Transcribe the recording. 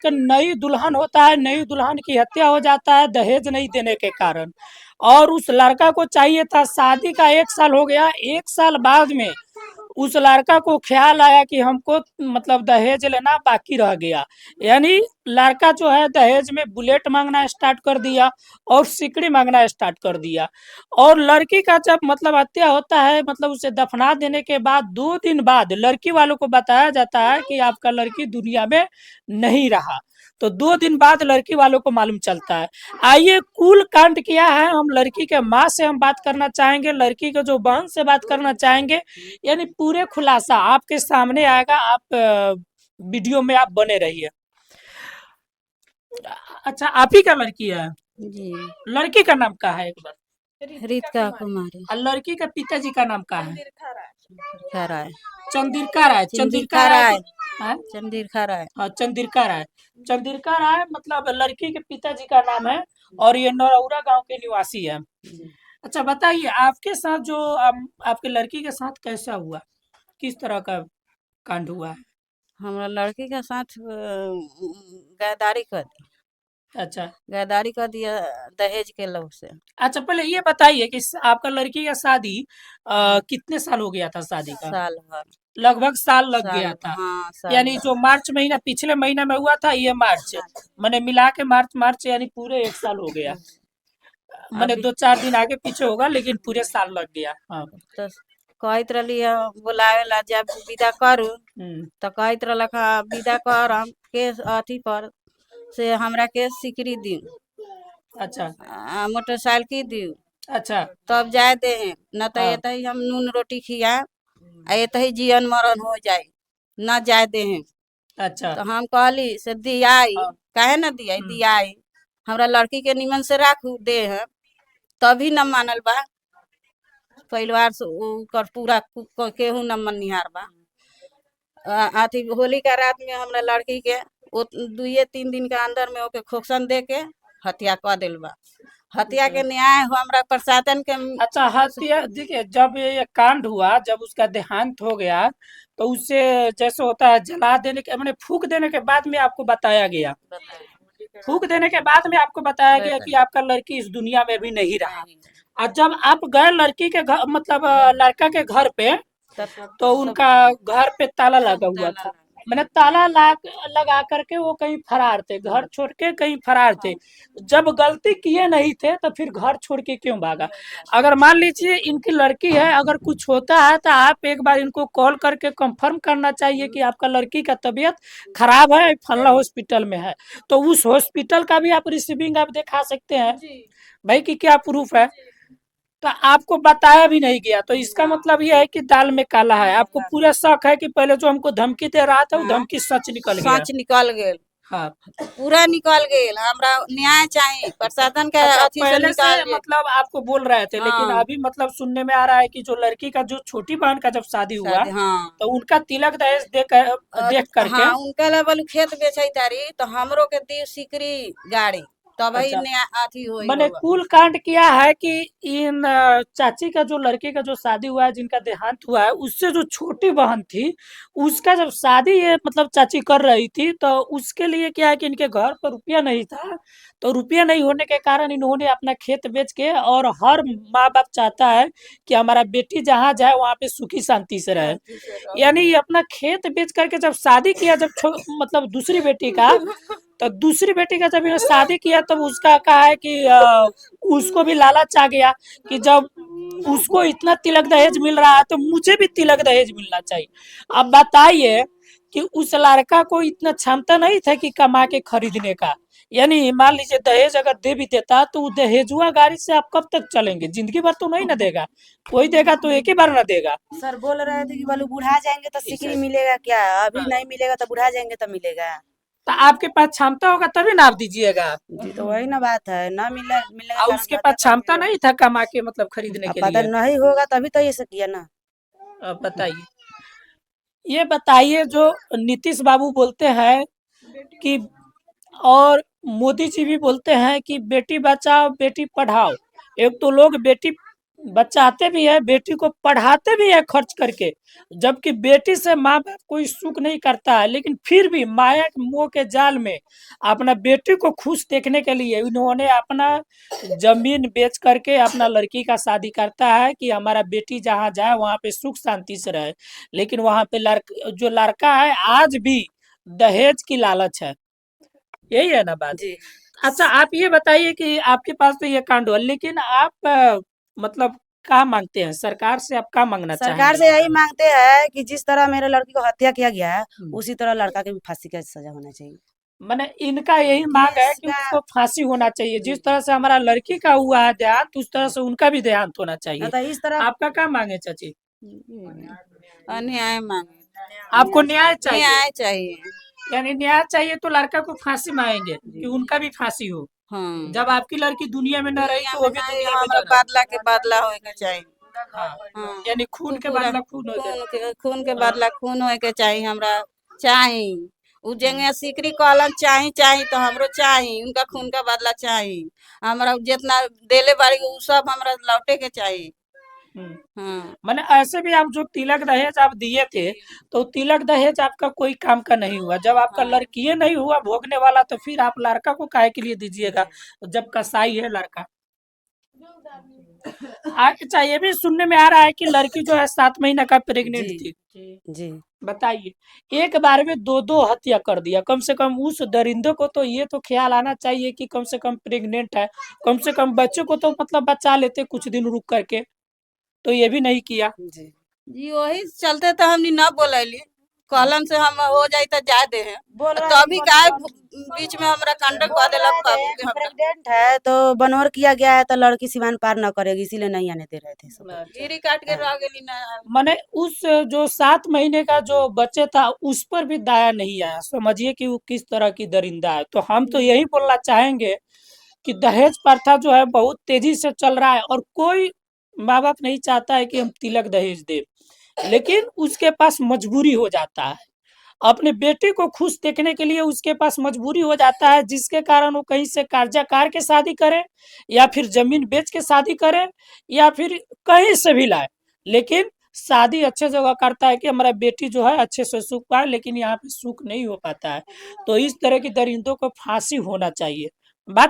नई दुल्हन होता है, नई दुल्हन की हत्या हो जाता है दहेज नहीं देने के कारण। और उस लड़का को चाहिए था, शादी का 1 साल हो गया, 1 साल बाद में उस लड़का को ख्याल आया कि हमको मतलब दहेज लेना बाकी रह गया। यानी लड़का जो है दहेज में बुलेट मांगना स्टार्ट कर दिया और सिकड़ी मांगना स्टार्ट कर दिया। और लड़की का जब मतलब हत्या होता है, मतलब उसे दफना देने के बाद 2 दिन बाद लड़की वालों को बताया जाता है कि आपका लड़की दुनिया में नहीं रहा। तो 2 दिन बाद लड़की वालों को मालूम चलता है। आइए कुल कांड क्या है, हम लड़की के माँ से हम बात करना चाहेंगे, लड़की के जो बहन से बात करना चाहेंगे। यानी पूरे खुलासा आपके सामने आएगा, आप वीडियो में आप बने रहिए। अच्छा, आप ही का लड़की है? जी। लड़की का नाम क्या है एक बार? रितिका कुमारी। और लड़की के पिताजी का नाम क्या है? चंद्रिका राय। चंद्रिका राय। चंद्रिका राय। हैं? चंद्रिका राय। हाँ, चंद्रिका राय। चंद्रिका राय मतलब लड़की के पिताजी का नाम है और ये नरौरा गांव के निवासी है। अच्छा बताइए, आपके साथ जो आपके लड़की के साथ कैसा हुआ, किस तरह का कांड हुआ है? हमारा लड़की के साथ गद्दारी कर दी। अच्छा। गद्दारी कर दिया दहेज के लोग से। अच्छा पहले ये बताइए कि आपका लड़की का शादी कितने साल हो गया था शादी का? साल भर। लगभग साल लग गया था। हाँ, साल यानी भर। जो मार्च महीना पिछले महीना में हुआ था, ये मार्च मैंने मिला के मार्च यानी पूरे 1 साल हो गया। मैंने अभी 2-4 दिन आगे पीछे होगा लेकिन पूरे साल लग गया। हाँ। तो कहत रही बुलावे ला जब विदा करू हम्म। तो कहत रहलक हाँ, विदा कर हम के अथी पर से हमरा के सिकरी दी, अच्छा। मोटरसाइकिल दी, अच्छा। तब जाए दे हैं, न तो हाँ। एते ही हम नून रोटी खिया एते ही जीवन मरण हो जाए, न जाए दे हैं। अच्छा। तो हम कहली से दियाई, हाँ। काहे न दियाई, दियाई हमरा लड़की के निमन से राखू दे हैं, तभी न मानल बा। परिवार से ओकर पूरा केहू न मनिहार बा। अथी होली का रात में हमरा लड़की के 2-3 दिन के अंदर में ओके खोकसन दे के हत्या कर दिल बा। हत्या के न्याय हो हमरा प्रशासन के। अच्छा, हत्या देखिए, जब ये कांड हुआ, जब उसका देहांत हो गया तो उसे जैसे होता है जला देने के मैंने फूक देने के बाद में आपको बताया गया, फूक देने के बाद में आपको बताया गया कि आपका लड़की इस दुनिया में भी नहीं रहा। और जब आप गए लड़की के घर मतलब लड़का के घर पे, तो उनका घर पे ताला लगा हुआ था। मैंने ताला लगा करके वो कहीं फरार थे, घर छोड़ के कहीं फरार थे। जब गलती किए नहीं थे तो फिर घर छोड़ के क्यों भागा? अगर मान लीजिए इनकी लड़की है, अगर कुछ होता है तो आप एक बार इनको कॉल करके कंफर्म करना चाहिए कि आपका लड़की का तबीयत खराब है, फला हॉस्पिटल में है, तो उस हॉस्पिटल का भी आप रिसीविंग आप दिखा सकते हैं भाई कि क्या प्रूफ है। तो आपको बताया भी नहीं गया, तो इसका मतलब यह है कि दाल में काला है। आपको पूरा शक है कि पहले जो हमको धमकी दे रहा था वो धमकी सच निकल गया। सच निकल गेल। हाँ। पूरा निकल गेल, हमरा न्याय चाहिए प्रशासन के अच्छा, अथी से पहले से निकाल मतलब आपको बोल रहे थे, लेकिन हाँ। अभी मतलब सुनने में आ रहा है कि जो लड़की का जो छोटी बहन का जब शादी हुआ हाँ। तो उनका तिलक दहेज देख करके। हाँ, उनका लेवल खेत बेचे तारी तो हमरो के दी सिकरी गाड़ी, तब ही अच्छा, अथी होई मैंने बउआ। कुल कांड किया है कि इन चाची का जो लड़के का जो शादी हुआ है, जिनका देहांत हुआ है, उससे जो छोटी बहन थी उसका जब शादी ये मतलब चाची कर रही थी, तो उसके लिए क्या है कि इनके घर पर रुपया नहीं था। तो रुपया नहीं होने के कारण इन्होंने अपना खेत बेच के, और हर माँ बाप चाहता है कि हमारा बेटी जहाँ जाए वहाँ पे सुखी शांति से रहे, यानी ये अपना खेत बेच करके जब शादी किया, जब मतलब दूसरी बेटी का, तो दूसरी बेटी का जब इन्होंने शादी किया तब उसका कहा है कि उसको भी लालच आ गया कि जब उसको इतना तिलक दहेज मिल रहा है तो मुझे भी तिलक दहेज मिलना चाहिए। अब बताइए कि उस लड़का को इतना क्षमता नहीं था कि कमा के खरीदने का। यानी मान लीजिए दहेज अगर दे भी देता तो वो दहेजुआ गाड़ी से आप कब तक चलेंगे? जिंदगी भर तो नहीं ना देगा, कोई देगा तो एक ही बार ना देगा। सर बोल रहे थे कि बोलो बुढ़ा जाएंगे तो सिकरी मिलेगा क्या, अभी नहीं मिलेगा तो बुढ़ा जाएंगे तो मिलेगा। तो आपके पास क्षमता होगा तभी ना आप दीजिएगा। जी तो वही ना बात है, ना मिलेगा और कारण उसके हत्या पास कर क्षमता दिया। नहीं था कमा के मतलब खरीदने अब के पता लिए। नहीं होगा तभी तो ये सब किया ना। अब बताइए, ये बताइए जो नीतीश बाबू बोलते हैं कि, और मोदी जी भी बोलते हैं कि बेटी बचाओ बेटी पढ़ाओ। एक तो लोग बेटी बचाते भी है, बेटी को पढ़ाते भी है खर्च करके, जबकि बेटी से माँ बाप कोई सुख नहीं करता है, लेकिन फिर भी माया के मोह के जाल में अपना बेटी को खुश देखने के लिए इन्होंने अपना जमीन बेच करके अपना लड़की का शादी करता है कि हमारा बेटी जहाँ जाए वहाँ पे सुख शांति से रहे। लेकिन वहाँ पे जो लड़का है आज भी दहेज की लालच है, यही है ना बात। जी अच्छा, आप ये बताइए कि आपके पास तो ये कांड हुआ, लेकिन आप मतलब क्या मांगते हैं सरकार से, आप क्या मांगना सरकार से चाहेंगे? यही मांगते हैं कि जिस तरह मेरे लड़की को हत्या किया गया है हम्म, उसी तरह लड़का की भी फांसी का सजा होना चाहिए। माने इनका यही मांग है कि इसका उसको फांसी होना चाहिए, जिस तरह से हमारा लड़की का हुआ है देहांत, उस तरह से उनका भी देहांत होना न चाहिए। तो इस तरह आपका क्या मांगे चाची? अन्याय मांगे, आपको न्याय चाहिए, न्याय चाहिए। यानी न्याय चाहिए तो लड़का को फांसी मांगेंगे कि उनका भी फांसी हो। हाँ, जब आपकी लड़की दुनिया में न रही दुनिया तो में वो भी नहीं, दुनिया में हमरा न रहे। बदला के बदला होए के चाहिए। हाँ, हाँ, यानी खून के पूरा बदला खून हो जाए। खून के बदला खून होए के चाहिए, हमरा चाही। उ जेंगे सिकरी कहलन चाही चाही तो हमरो चाही, उनका खून का बदला चाही। हमरा जितना देले बाड़ी उ सब हमरा लौटे के चाहिए। हम्म, हाँ, मैंने ऐसे भी आप जो तिलक दहेज आप दिए थे, तो तिलक दहेज आपका कोई काम का नहीं हुआ। जब आपका हाँ, लड़की नहीं हुआ भोगने वाला, तो फिर आप लड़का को काहे के लिए दीजिएगा, जब कसाई है लड़का। अच्छा, ये भी सुनने में आ रहा है कि लड़की जो है 7 महीना का प्रेग्नेंट जी थी। जी बताइए, एक बार में दो दो हत्या कर दिया। कम से कम उस दरिंदे को तो ये तो ख्याल आना चाहिए कि कम से कम प्रेग्नेंट है, कम से कम बच्चे को तो मतलब बचा लेते कुछ दिन रुक करके, तो ये भी नहीं किया। जी जी वही चलते तो हमनी न बोलैली, कहलन से हम हो जाई तो जा दे हैं। बोल रहे तो हैं अभी काहे बीच में हमरा कंडक बोल कह देलक रहे बाबू थे के कि हमरा। प्रेग्नेंट है तो बनोर किया गया है तो लड़की सीमान पार न करेगी, इसीलिए नहीं आने दे रहे थे सब। गिरी काट के रह गेली ना। मैंने उस जो 7 महीने का जो बच्चे था उस पर भी दया नहीं आया। समझिए कि वो किस तरह की दरिंदा है। तो हम तो यही बोलना चाहेंगे कि दहेज प्रथा जो है बहुत तेजी से चल रहा है, और कोई माँ बाप नहीं चाहता है कि हम तिलक दहेज दें, लेकिन उसके पास मजबूरी हो जाता है। अपने बेटे को खुश देखने के लिए उसके पास मजबूरी हो जाता है, जिसके कारण वो कहीं से कर्जा कार के शादी करे, या फिर जमीन बेच के शादी करे, या फिर कहीं से भी लाए, लेकिन शादी अच्छे जगह करता है कि हमारा बेटी जो है अच्छे से सुख पाए, लेकिन यहाँ पे सुख नहीं हो पाता है। तो इस तरह की दरिंदों को फांसी होना चाहिए। बात